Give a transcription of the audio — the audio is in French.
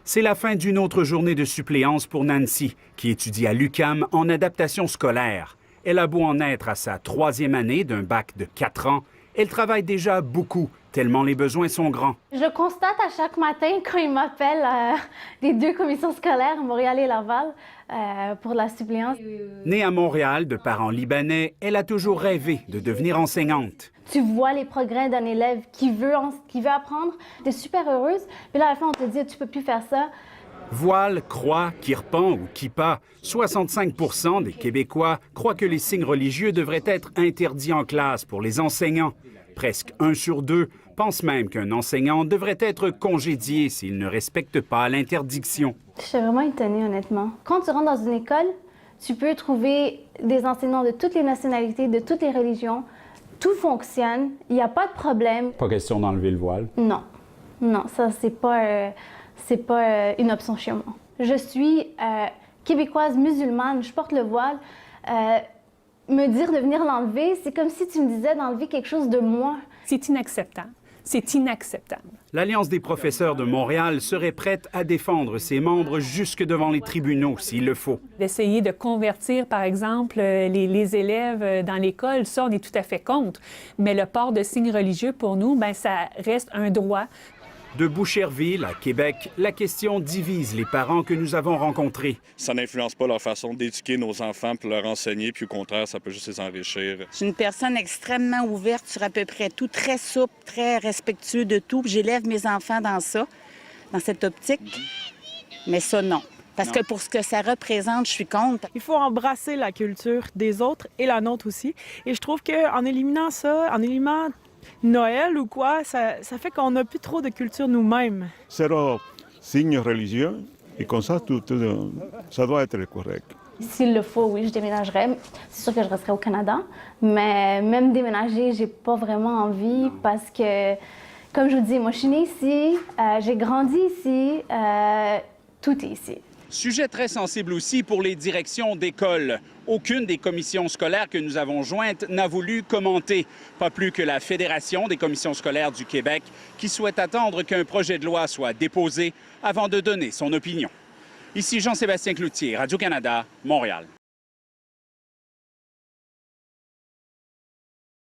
C'est la fin d'une autre journée de suppléance pour Nancy, qui étudie à l'UQAM en adaptation scolaire. Elle a beau en être à sa 3e année d'un bac de 4 ans, elle travaille déjà beaucoup, tellement les besoins sont grands. Je constate à chaque matin quand ils m'appellent des 2 commissions scolaires, Montréal et Laval, pour la suppléance. Née à Montréal de parents libanais, elle a toujours rêvé de devenir enseignante. Tu vois les progrès d'un élève qui veut apprendre, tu es super heureuse, puis là à la fin on te dit tu peux plus faire ça. Voile, croix, kirpan ou kippa, 65 % des Québécois croient que les signes religieux devraient être interdits en classe pour les enseignants. Presque 1 sur 2 pense même qu'un enseignant devrait être congédié s'il ne respecte pas l'interdiction. Je suis vraiment étonnée, honnêtement. Quand tu rentres dans une école, tu peux trouver des enseignants de toutes les nationalités, de toutes les religions. Tout fonctionne, il n'y a pas de problème. Pas question d'enlever le voile? Non, non, ça c'est pas une option chez moi. Je suis québécoise musulmane, je porte le voile. Me dire de venir l'enlever, c'est comme si tu me disais d'enlever quelque chose de moi. C'est inacceptable. C'est inacceptable. L'Alliance des professeurs de Montréal serait prête à défendre ses membres jusque devant les tribunaux s'il le faut. D'essayer de convertir, par exemple, les élèves dans l'école, ça, on est tout à fait contre. Mais le port de signes religieux, pour nous, bien, ça reste un droit. De Boucherville à Québec, la question divise les parents que nous avons rencontrés. Ça n'influence pas leur façon d'éduquer nos enfants pour leur enseigner, puis au contraire, ça peut juste les enrichir. Je suis une personne extrêmement ouverte sur à peu près tout, très souple, très respectueux de tout. J'élève mes enfants dans ça, dans cette optique. Mais ça, non. Parce que pour ce que ça représente, je suis contre. Il faut embrasser la culture des autres et la nôtre aussi. Et je trouve qu'en éliminant ça, en éliminant Noël ou quoi, ça fait qu'on n'a plus trop de culture nous-mêmes. Zéro signe religieux et comme ça, ça doit être correct. S'il le faut, oui, je déménagerais. C'est sûr que je resterai au Canada, mais même déménager, j'ai pas vraiment envie parce que, comme je vous dis, moi je suis née ici, j'ai grandi ici, tout est ici. Sujet très sensible aussi pour les directions d'école. Aucune des commissions scolaires que nous avons jointes n'a voulu commenter, pas plus que la Fédération des commissions scolaires du Québec, qui souhaite attendre qu'un projet de loi soit déposé avant de donner son opinion. Ici Jean-Sébastien Cloutier, Radio-Canada, Montréal.